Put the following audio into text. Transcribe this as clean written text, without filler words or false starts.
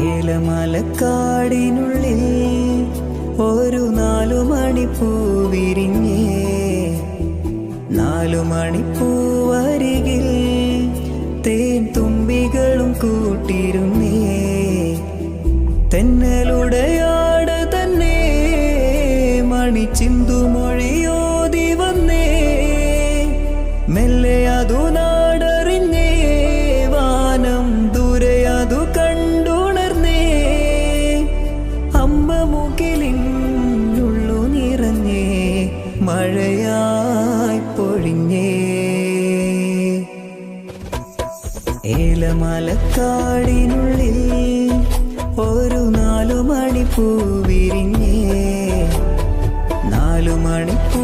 ഏലമലക്കാടിനുള്ളിൽ ഒരു 4 മണിപ്പൂ വിരിഞ്ഞേ. 4 മണിപ്പൂവരികിൽ തേൻ തുമ്പികളും കൂട്ടിരുന്നേ. തെന്നലുടയാട് തന്നെ മണിച്ചിന്തുമൊഴിയോതി വന്നേ. മെല്ലെ അതു നാടറിഞ്ഞേ, വാനം ദൂരെ അതു കണ്ടുണർന്നേ. അമ്മ മുകിലിനുള്ളു നിറഞ്ഞേ, മഴയായി പൊഴിഞ്ഞേ. ഏലമലക്കാടിനുള്ളിൽ ഒരു 4 മണിപ്പൂ വിരിഞ്ഞേ. 4 മണിപ്പൂ